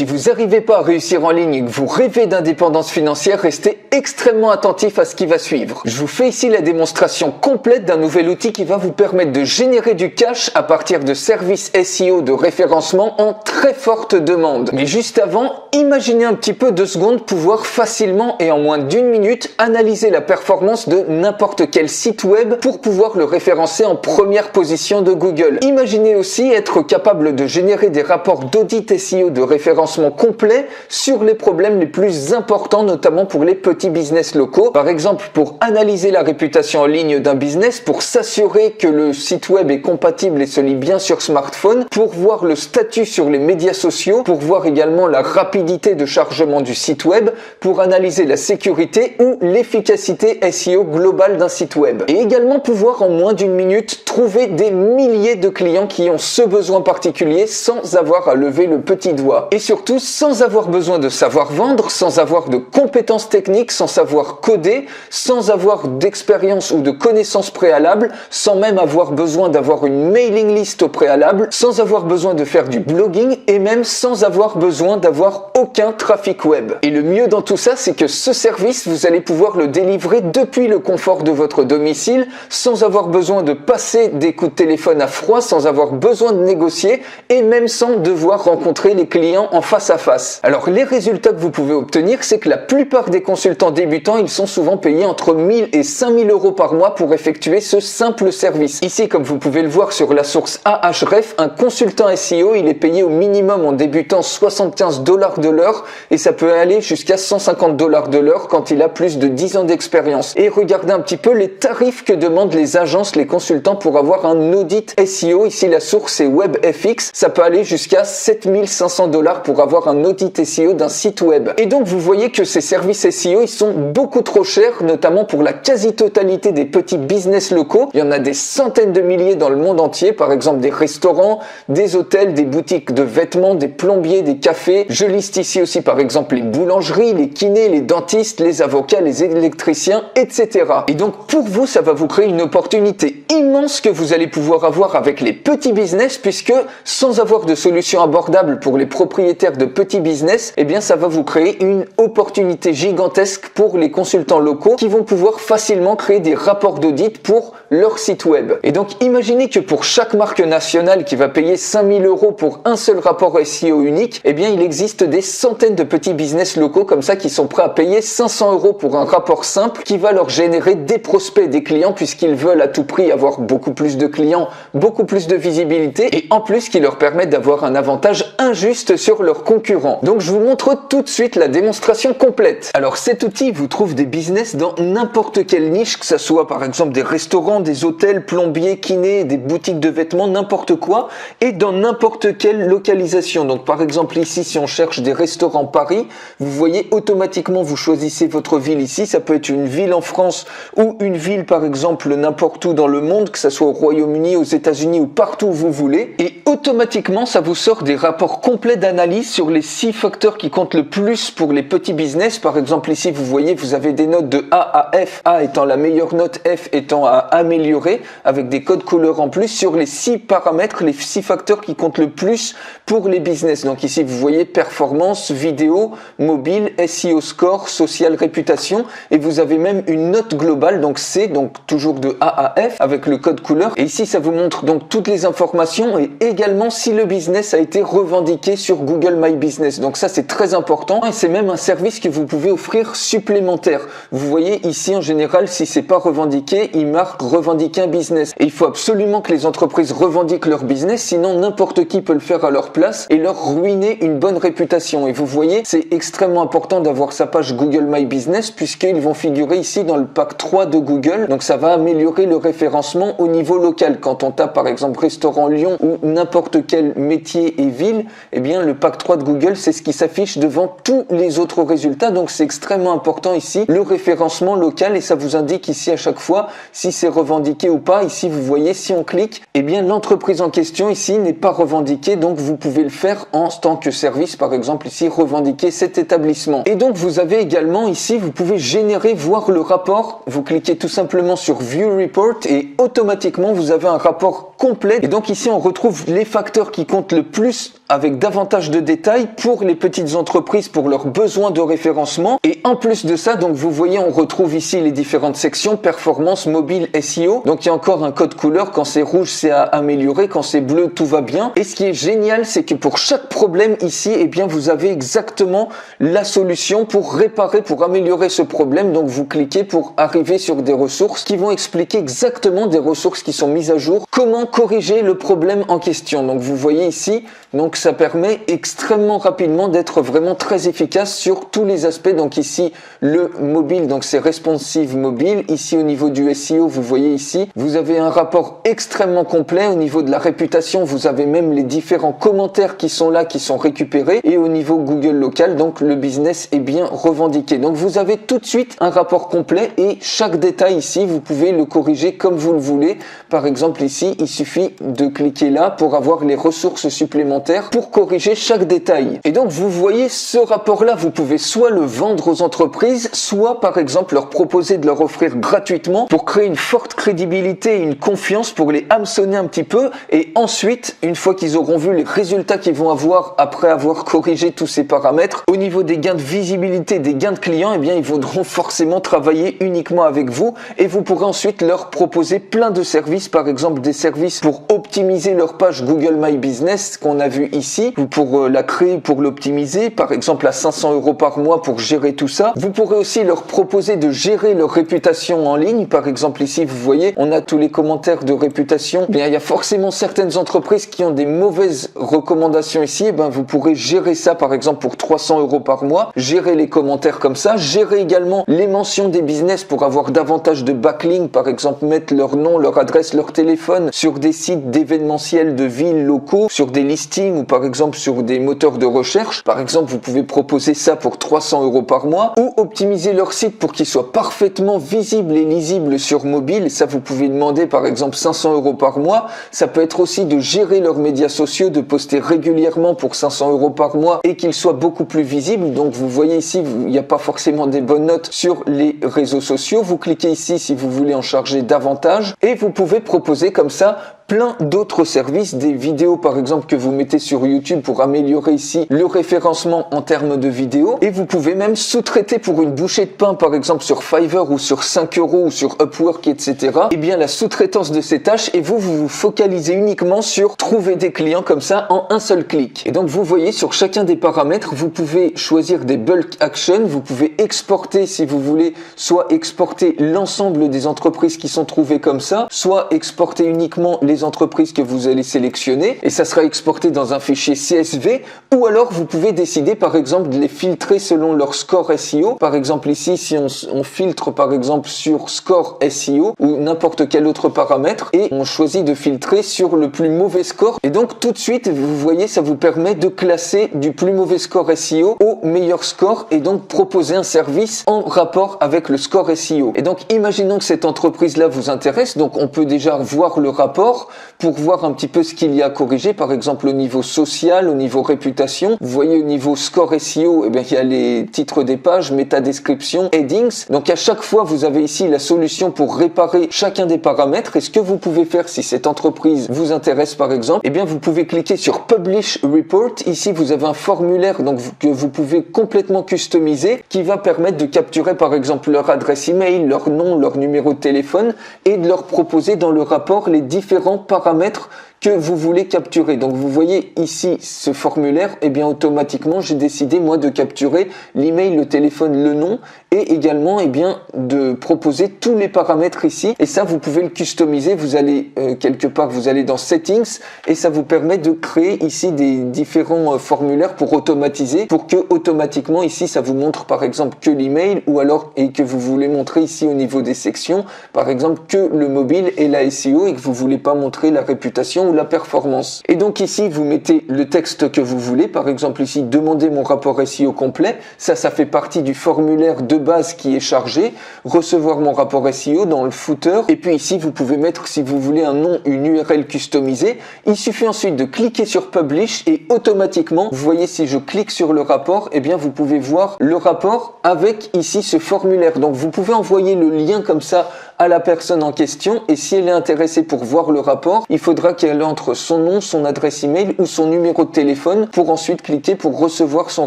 Si vous n'arrivez pas à réussir en ligne et que vous rêvez d'indépendance financière, restez extrêmement attentif à ce qui va suivre. Je vous fais ici la démonstration complète d'un nouvel outil qui va vous permettre de générer du cash à partir de services SEO de référencement en très forte demande. Mais juste avant, imaginez un petit peu 2 secondes pouvoir facilement et en moins d'1 minute analyser la performance de n'importe quel site web pour pouvoir le référencer en première position de Google. Imaginez aussi être capable de générer des rapports d'audit SEO de référencement complet sur les problèmes les plus importants, notamment pour les petits business locaux. Par exemple, pour analyser la réputation en ligne d'un business, pour s'assurer que le site web est compatible et se lit bien sur smartphone, pour voir le statut sur les médias sociaux, pour voir également la rapidité de chargement du site web, pour analyser la sécurité ou l'efficacité SEO globale d'un site web. Et également pouvoir en moins d'1 minute trouver des milliers de clients qui ont ce besoin particulier sans avoir à lever le petit doigt. Et surtout sans avoir besoin de savoir vendre, sans avoir de compétences techniques, sans savoir coder, sans avoir d'expérience ou de connaissances préalables, sans même avoir besoin d'avoir une mailing list au préalable, sans avoir besoin de faire du blogging et même sans avoir besoin d'avoir aucun trafic web. Et le mieux dans tout ça, c'est que ce service, vous allez pouvoir le délivrer depuis le confort de votre domicile, sans avoir besoin de passer des coups de téléphone à froid, sans avoir besoin de négocier et même sans devoir rencontrer les clients en face à face. Alors les résultats que vous pouvez obtenir, c'est que la plupart des consultants débutants, ils sont souvent payés entre 1000 et 5000 euros par mois pour effectuer ce simple service. Ici, comme vous pouvez le voir sur la source Ahref, un consultant SEO, il est payé au minimum en débutant 75 $ de l'heure et ça peut aller jusqu'à 150 $ de l'heure quand il a plus de 10 ans d'expérience. Et regardez un petit peu les tarifs que demandent les agences, les consultants pour avoir un audit SEO. Ici, la source c'est WebFX. Ça peut aller jusqu'à 7500 $ pour avoir un audit SEO d'un site web. Et donc, vous voyez que ces services SEO, ils sont beaucoup trop chers, notamment pour la quasi-totalité des petits business locaux. Il y en a des centaines de milliers dans le monde entier, par exemple des restaurants, des hôtels, des boutiques de vêtements, des plombiers, des cafés. Je liste ici aussi par exemple les boulangeries, les kinés, les dentistes, les avocats, les électriciens, etc. Et donc pour vous, ça va vous créer une opportunité immense que vous allez pouvoir avoir avec les petits business, puisque sans avoir de solution abordable pour les propriétaires de petits business, eh bien ça va vous créer une opportunité gigantesque pour les consultants locaux qui vont pouvoir facilement créer des rapports d'audit pour leur site web. Et donc imaginez que pour chaque marque nationale qui va payer 5000 € pour un seul rapport SEO unique, eh bien il existe des centaines de petits business locaux comme ça qui sont prêts à payer 500 € pour un rapport simple qui va leur générer des prospects, des clients, puisqu'ils veulent à tout prix avoir beaucoup plus de clients, beaucoup plus de visibilité et en plus qui leur permet d'avoir un avantage injuste sur leurs concurrents. Donc je vous montre tout de suite la démonstration complète. Alors cet outil vous trouve des business dans n'importe quelle niche, que ce soit par exemple des restaurants, des hôtels, plombiers, kinés, des boutiques de vêtements, n'importe quoi, et dans n'importe quelle localisation. Donc par exemple ici, si on cherche des restaurants Paris, vous voyez automatiquement, vous choisissez votre ville ici, ça peut être une ville en France ou une ville par exemple n'importe où dans le monde, que ce soit au Royaume-Uni, aux États-Unis ou partout où vous voulez, et automatiquement ça vous sort des rapports complets d'analyse sur les 6 facteurs qui comptent le plus pour les petits business. Par exemple ici vous voyez, vous avez des notes de A à F, A étant la meilleure note, F étant à améliorer, avec des codes couleurs en plus sur les 6 paramètres, les 6 facteurs qui comptent le plus pour les business. Donc ici vous voyez performance, vidéo, mobile, SEO score, social, réputation, et vous avez même une note globale, donc C, donc toujours de A à F avec le code couleur. Et ici ça vous montre donc toutes les informations et également si le business a été revendiqué sur Google My Business. Donc ça c'est très important et c'est même un service que vous pouvez offrir supplémentaire. Vous voyez ici en général, si c'est pas revendiqué, il marque revendiquer un business. Et il faut absolument que les entreprises revendiquent leur business, sinon n'importe qui peut le faire à leur place et leur ruiner une bonne réputation. Et vous voyez, c'est extrêmement important d'avoir sa page Google My Business puisqu'ils vont figurer ici dans le pack 3 de Google. Donc ça va améliorer le référencement au niveau local. Quand on tape par exemple restaurant Lyon ou n'importe quel métier et ville, eh bien le pack 3 de Google, c'est ce qui s'affiche devant tous les autres résultats. Donc c'est extrêmement important ici, le référencement local, et ça vous indique ici à chaque fois si c'est revendiqué ou pas. Ici vous voyez, si on clique, eh bien l'entreprise en question ici n'est pas revendiquée, donc vous pouvez le faire en tant que service, par exemple ici revendiquer cet établissement. Et donc vous avez également ici, vous pouvez générer, voir le rapport. Vous cliquez tout simplement sur View Report et automatiquement vous avez un rapport complet. Et donc ici on retrouve les facteurs qui comptent le plus avec davantage de détails pour les petites entreprises, pour leurs besoins de référencement. Et en plus de ça, donc vous voyez, on retrouve ici les différentes sections, performance, mobile, SEO. Donc il y a encore un code couleur, quand c'est rouge c'est à améliorer, quand c'est bleu tout va bien. Et ce qui est génial, c'est que pour chaque problème ici, eh bien vous avez exactement la solution pour réparer, pour améliorer ce problème. Donc vous cliquez pour arriver sur des ressources qui vont expliquer exactement, des ressources qui sont mises à jour, comment corriger le problème en question. Donc vous voyez ici, donc ça permet extrêmement rapidement d'être vraiment très efficace sur tous les aspects. Donc ici le mobile, donc c'est responsive mobile. Ici au niveau du SEO, vous voyez ici, vous avez un rapport extrêmement complet. Au niveau de la réputation, vous avez même les différents commentaires qui sont là, qui sont récupérés. Et au niveau Google local, donc le business est bien revendiqué. Donc vous avez tout de suite un rapport complet et chaque détail ici, vous pouvez le corriger comme vous le voulez. Par exemple ici, il suffit de cliquer là pour avoir les ressources supplémentaires pour corriger chaque détail. Et donc vous voyez ce rapport-là, vous pouvez soit le vendre aux entreprises, soit par exemple leur proposer de leur offrir gratuitement pour créer une forte crédibilité et une confiance, pour les hameçonner un petit peu. Et ensuite, une fois qu'ils auront vu les résultats qu'ils vont avoir après avoir corrigé tous ces paramètres, au niveau des gains de visibilité, des gains de clients, eh bien ils voudront forcément travailler uniquement avec vous et vous pourrez ensuite leur proposer plein de services, par exemple des services pour optimiser leur page Google My Business qu'on a vu ici, pour la créer, pour l'optimiser, par exemple à 500 € par mois pour gérer tout ça. Vous pourrez aussi leur proposer de gérer leur réputation en ligne. Par exemple ici, vous voyez, on a tous les commentaires de réputation. Bien, il y a forcément certaines entreprises qui ont des mauvaises recommandations ici. Et ben, vous pourrez gérer ça, par exemple pour 300 € par mois, gérer les commentaires comme ça, gérer également les mentions des business pour avoir davantage de backlink, par exemple mettre leur nom, leur adresse, leur téléphone sur des sites d'événementiels de villes locaux, sur des listings ou par exemple sur des moteurs de recherche. Par exemple, vous pouvez proposer ça pour 300 € par mois, ou optimiser leur site pour qu'il soit parfaitement visible et lisible sur mobile. Et ça, vous pouvez demander par exemple 500 € par mois. Ça peut être aussi de gérer leurs médias sociaux, de poster régulièrement pour 500 € par mois et qu'ils soient beaucoup plus visibles. Donc vous voyez ici, il n'y a pas forcément des bonnes notes sur les réseaux sociaux. Vous cliquez ici si vous voulez en charger davantage et vous pouvez proposer comme ça plein d'autres services, des vidéos par exemple que vous mettez sur YouTube pour améliorer ici le référencement en termes de vidéos, et vous pouvez même sous-traiter pour une bouchée de pain par exemple sur Fiverr ou sur 5 € ou sur Upwork, etc. et bien la sous-traitance de ces tâches, et vous vous focalisez uniquement sur trouver des clients comme ça en un seul clic. Et donc vous voyez sur chacun des paramètres, vous pouvez choisir des bulk actions, vous pouvez exporter si vous voulez, soit exporter l'ensemble des entreprises qui sont trouvées comme ça, soit exporter uniquement les entreprises que vous allez sélectionner et ça sera exporté dans un fichier CSV, ou alors vous pouvez décider par exemple de les filtrer selon leur score SEO. Par exemple ici, si on filtre par exemple sur score SEO ou n'importe quel autre paramètre et on choisit de filtrer sur le plus mauvais score, et donc tout de suite vous voyez, ça vous permet de classer du plus mauvais score SEO au meilleur score et donc proposer un service en rapport avec le score SEO. Et donc imaginons que cette entreprise là vous intéresse, donc on peut déjà voir le rapport pour voir un petit peu ce qu'il y a à corriger, par exemple au niveau social, au niveau réputation. Vous voyez au niveau score SEO, eh bien, il y a les titres des pages, métadescription, headings. Donc à chaque fois, vous avez ici la solution pour réparer chacun des paramètres. Et ce que vous pouvez faire si cette entreprise vous intéresse par exemple, eh bien vous pouvez cliquer sur Publish Report. Ici, vous avez un formulaire donc, que vous pouvez complètement customiser qui va permettre de capturer par exemple leur adresse email, leur nom, leur numéro de téléphone et de leur proposer dans le rapport les différents paramètres que vous voulez capturer. Donc vous voyez ici ce formulaire, et bien automatiquement j'ai décidé moi de capturer l'email, le téléphone, le nom, et également bien de proposer tous les paramètres ici, et ça vous pouvez le customiser. Vous allez quelque part, vous allez dans Settings et ça vous permet de créer ici des différents formulaires pour automatiser, pour que automatiquement ici ça vous montre par exemple que l'email, ou alors et que vous voulez montrer ici au niveau des sections par exemple que le mobile et la SEO, et que vous voulez pas montrer la réputation ou la performance. Et donc ici vous mettez le texte que vous voulez, par exemple ici demandez mon rapport SEO complet, ça fait partie du formulaire de base qui est chargé, recevoir mon rapport SEO dans le footer, et puis ici vous pouvez mettre si vous voulez un nom, une URL customisée. Il suffit ensuite de cliquer sur Publish et automatiquement, vous voyez si je clique sur le rapport, et bien vous pouvez voir le rapport avec ici ce formulaire. Donc vous pouvez envoyer le lien comme ça à la personne en question et si elle est intéressée pour voir le rapport, il faudra qu'elle entre son nom, son adresse email ou son numéro de téléphone pour ensuite cliquer pour recevoir son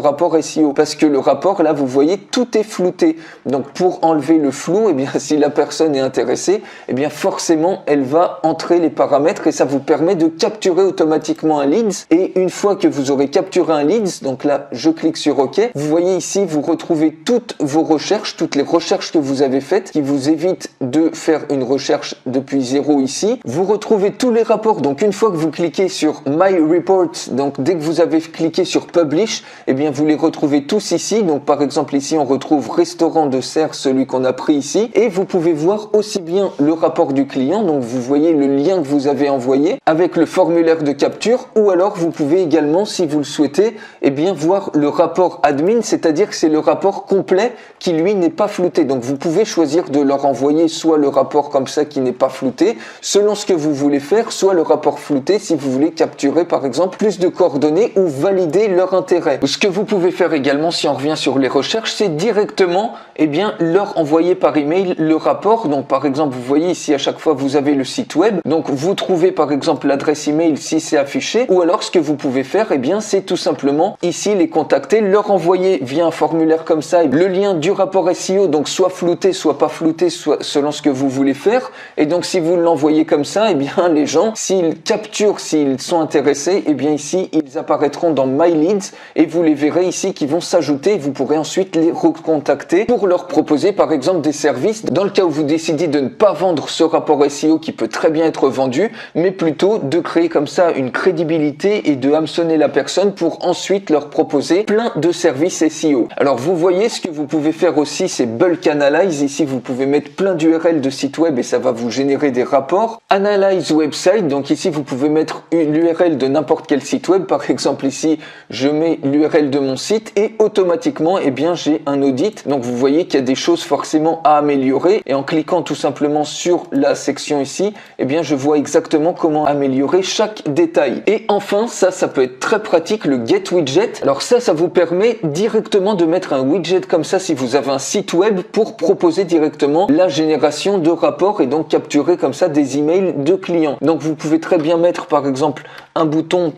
rapport SEO. Parce que le rapport, là, vous voyez, tout est flouté. Donc, pour enlever le flou, eh bien, si la personne est intéressée, eh bien, forcément, elle va entrer les paramètres et ça vous permet de capturer automatiquement un leads. Et une fois que vous aurez capturé un leads, donc là, je clique sur OK. Vous voyez ici, vous retrouvez toutes vos recherches, toutes les recherches que vous avez faites, qui vous évitent de faire une recherche depuis zéro ici. Vous retrouvez tous les rapports. Donc, une fois que vous cliquez sur My Report, donc dès que vous avez cliqué sur Publish, eh bien, vous les retrouvez tous ici. Donc, par exemple, ici, on retrouve Restaurant de Serres, celui qu'on a pris ici. Et vous pouvez voir aussi bien le rapport du client. Donc, vous voyez le lien que vous avez envoyé avec le formulaire de capture. Ou alors, vous pouvez également, si vous le souhaitez, eh bien, voir le rapport admin, c'est-à-dire que c'est le rapport complet qui, lui, n'est pas flouté. Donc, vous pouvez choisir de leur envoyer soit le rapport comme ça qui n'est pas flouté, selon ce que vous voulez faire, soit le rapport flouté si vous voulez capturer, par exemple, plus de coordonnées ou valider leur intérêt. Ce que vous pouvez faire également, si on revient sur les recherches, c'est directement, eh bien, leur envoyer par email le rapport. Donc, par exemple, vous voyez ici, à chaque fois, vous avez le site web. Donc, vous trouvez, par exemple, l'adresse email si c'est affiché. Ou alors, ce que vous pouvez faire, eh bien, c'est tout simplement, ici, les contacter, leur envoyer via un formulaire comme ça, le lien du rapport SEO, donc soit flouté, soit pas flouté, soit selon ce que vous voulez faire. Et donc, si vous l'envoyez comme ça, eh bien, les gens, s'ils capturent, s'ils sont intéressés, eh bien, ici, ils apparaîtront dans My Leads et vous les verrez ici qui vont s'ajouter. Vous pourrez ensuite les recontacter pour leur proposer, par exemple, des services dans le cas où vous décidez de ne pas vendre ce rapport SEO qui peut très bien être vendu, mais plutôt de créer comme ça une crédibilité et de hameçonner la personne pour ensuite leur proposer plein de services SEO. Alors, vous voyez, ce que vous pouvez faire aussi, c'est Bulk Analyze. Ici, vous pouvez mettre plein d'URL de sites web et ça va vous générer des rapports. Analyze Website, donc ici, vous pouvez mettre l'URL de n'importe quel site web. Par exemple, ici, je mets l'URL de mon site et automatiquement, eh bien, j'ai un audit. Donc, vous voyez qu'il y a des choses forcément à améliorer et en cliquant tout simplement sur la section ici, eh bien, je vois exactement comment améliorer chaque détail. Et enfin, ça peut être très pratique, le Get Widget. Alors ça vous permet directement de mettre un widget comme ça si vous avez un site web pour proposer directement la génération de rapports et donc capturer comme ça des emails de clients. Donc, vous pouvez très bien mettre par exemple un bouton,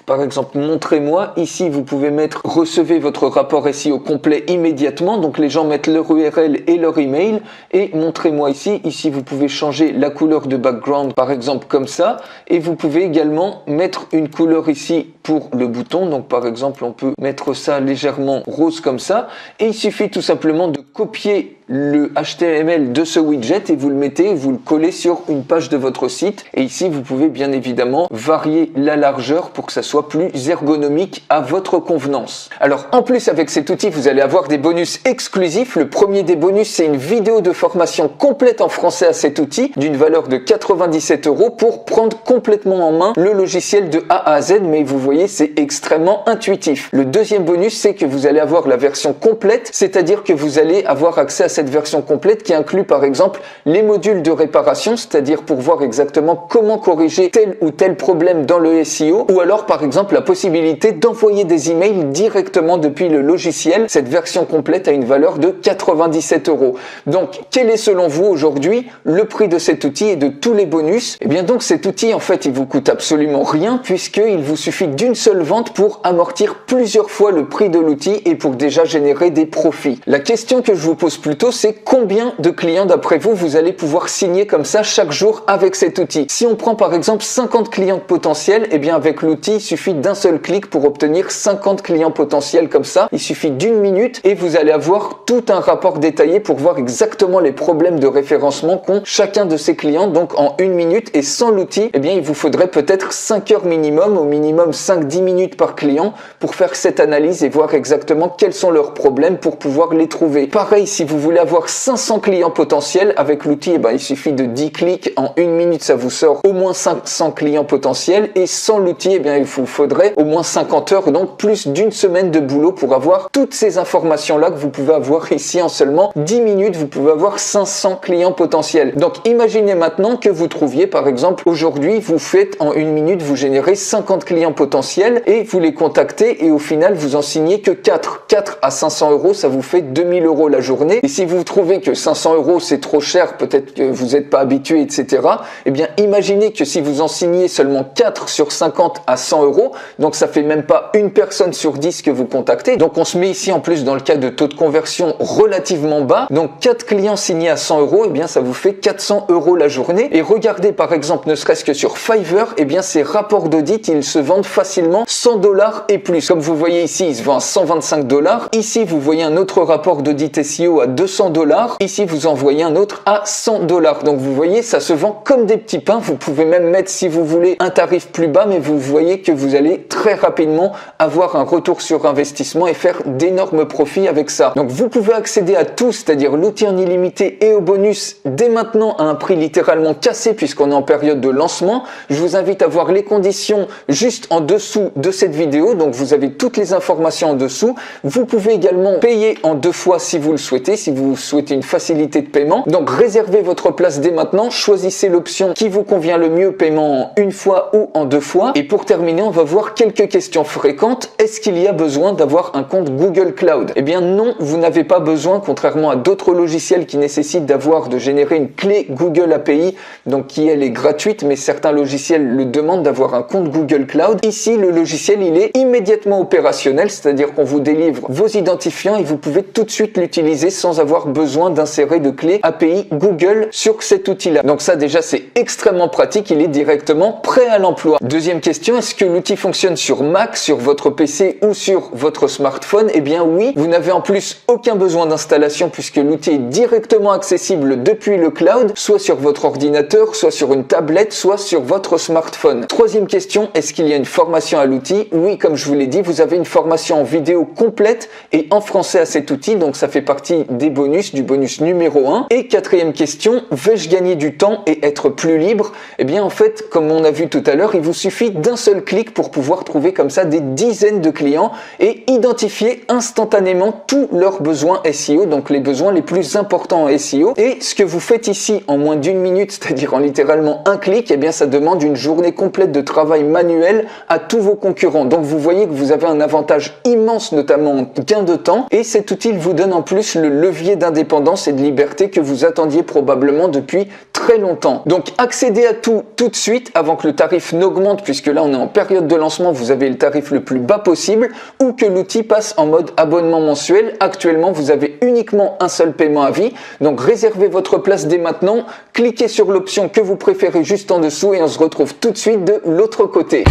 par exemple, montrez-moi. Ici, vous pouvez mettre recevez votre rapport SEO complet immédiatement. Donc, les gens mettent leur URL et leur email et montrez-moi ici. Ici, vous pouvez changer la couleur de background, par exemple, comme ça. Et vous pouvez également mettre une couleur ici pour le bouton. Donc, par exemple, on peut mettre ça légèrement rose comme ça. Et il suffit tout simplement de copier le HTML de ce widget et vous le mettez, vous le collez sur une page de votre site. Et ici, vous pouvez bien évidemment varier la largeur pour que ça soit plus ergonomique à votre convenance. Alors, en plus, avec cet outil, vous allez avoir des bonus exclusifs. Le premier des bonus, c'est une vidéo de formation complète en français à cet outil d'une valeur de 97 € pour prendre complètement en main le logiciel de A à Z. Mais vous voyez, c'est extrêmement intuitif. Le deuxième bonus, c'est que vous allez avoir la version complète, c'est-à-dire que vous allez avoir accès à cette version complète qui inclut par exemple les modules de réparation, c'est-à-dire pour voir exactement comment corriger tel ou tel problème dans le SEO, ou alors par exemple la possibilité d'envoyer des emails directement depuis le logiciel. Cette version complète a une valeur de 97 €. Donc, quel est selon vous aujourd'hui le prix de cet outil et de tous les bonus? Eh bien donc cet outil en fait il vous coûte absolument rien puisqu'il vous suffit d'une seule vente pour amortir plusieurs fois le prix de l'outil et pour déjà générer des profits. La question que je vous pose plutôt, c'est combien de clients d'après vous, vous allez pouvoir signer comme ça chaque jour avec cet outil. Si on prend par exemple 50 clients potentiels, eh bien avec l'outil, il suffit d'un seul clic pour obtenir 50 clients potentiels comme ça. Il suffit d'une minute et vous allez avoir tout un rapport détaillé pour voir exactement les problèmes de référencement qu'ont chacun de ces clients. Donc en une minute, et sans l'outil, eh bien il vous faudrait peut-être 5 heures minimum, au minimum 5-10 minutes par client pour faire cette analyse et voir exactement quels sont leurs problèmes pour pouvoir les trouver. Pareil, si vous voulez avoir 500 clients potentiels avec l'outil, eh ben, il suffit de 10 clics. En une minute, ça vous sort au moins 500 clients potentiels. Et sans l'outil, eh bien, il vous faudrait au moins 50 heures, donc plus d'une semaine de boulot pour avoir toutes ces informations-là que vous pouvez avoir ici en seulement 10 minutes. Vous pouvez avoir 500 clients potentiels. Donc, imaginez maintenant que vous trouviez, par exemple, aujourd'hui, vous faites en une minute, vous générez 50 clients potentiels potentiels et vous les contactez et au final vous en signez que 4. 4 à 500 euros, ça vous fait 2000 euros la journée. Et si vous trouvez que 500 euros c'est trop cher, peut-être que vous n'êtes pas habitué, etc. Eh bien, imaginez que si vous en signez seulement 4 sur 50 à 100 euros, donc ça fait même pas une personne sur 10 que vous contactez. Donc on se met ici en plus dans le cas de taux de conversion relativement bas. Donc 4 clients signés à 100 euros, eh bien ça vous fait 400 euros la journée. Et regardez par exemple, ne serait-ce que sur Fiverr, eh bien ces rapports d'audit, ils se vendent facilement 100 $ et plus. Comme vous voyez ici, il se vend à 125 $. Ici, vous voyez un autre rapport d'audit SEO à 200 $. Ici, vous en voyez un autre à 100 $. Donc vous voyez, ça se vend comme des petits pains. Vous pouvez même mettre, si vous voulez, un tarif plus bas, mais vous voyez que vous allez très rapidement avoir un retour sur investissement et faire d'énormes profits avec ça. Donc vous pouvez accéder à tout, c'est-à-dire l'outil en illimité et au bonus dès maintenant à un prix littéralement cassé puisqu'on est en période de lancement. Je vous invite à voir les conditions juste en dessous de cette vidéo. Donc vous avez toutes les informations en dessous. Vous pouvez également payer en 2 fois si vous le souhaitez, si vous souhaitez une facilité de paiement. Donc réservez votre place dès maintenant, choisissez l'option qui vous convient le mieux, paiement en 1 fois ou en 2 fois. Et pour terminer, on va voir quelques questions fréquentes. Est-ce qu'il y a besoin d'avoir un compte Google Cloud? Eh bien non, vous n'avez pas besoin, contrairement à d'autres logiciels qui nécessitent de générer une clé Google API, donc qui elle est gratuite, mais certains logiciels le demandent d'avoir un compte Google Cloud. Ici, le logiciel, il est immédiatement opérationnel, c'est-à-dire qu'on vous délivre vos identifiants et vous pouvez tout de suite l'utiliser sans avoir besoin d'insérer de clé API Google sur cet outil-là. Donc ça, déjà, c'est extrêmement pratique. Il est directement prêt à l'emploi. Deuxième question, est-ce que l'outil fonctionne sur Mac, sur votre PC ou sur votre smartphone? Eh bien oui, vous n'avez en plus aucun besoin d'installation puisque l'outil est directement accessible depuis le cloud, soit sur votre ordinateur, soit sur une tablette, soit sur votre smartphone. Troisième question, est-ce qu'il y a une formation à l'outil? Oui, comme je vous l'ai dit, vous avez une formation en vidéo complète et en français à cet outil, donc ça fait partie des bonus, du bonus numéro 1. Et quatrième question, vais-je gagner du temps et être plus libre? Eh bien en fait, comme on a vu tout à l'heure, il vous suffit d'un seul clic pour pouvoir trouver comme ça des dizaines de clients et identifier instantanément tous leurs besoins SEO, donc les besoins les plus importants en SEO. Et ce que vous faites ici en moins d'1 minute, c'est-à-dire en littéralement un clic, eh bien ça demande une journée complète de travail manuel à tous vos concurrents. Donc vous voyez que vous avez un avantage immense, notamment en gain de temps, et cet outil vous donne en plus le levier d'indépendance et de liberté que vous attendiez probablement depuis très longtemps. Donc accédez à tout de suite avant que le tarif n'augmente, puisque là on est en période de lancement, vous avez le tarif le plus bas possible, ou que l'outil passe en mode abonnement mensuel. Actuellement vous avez uniquement un seul paiement à vie, donc réservez votre place dès maintenant, cliquez sur l'option que vous préférez juste en dessous et on se retrouve tout de suite de l'autre côté.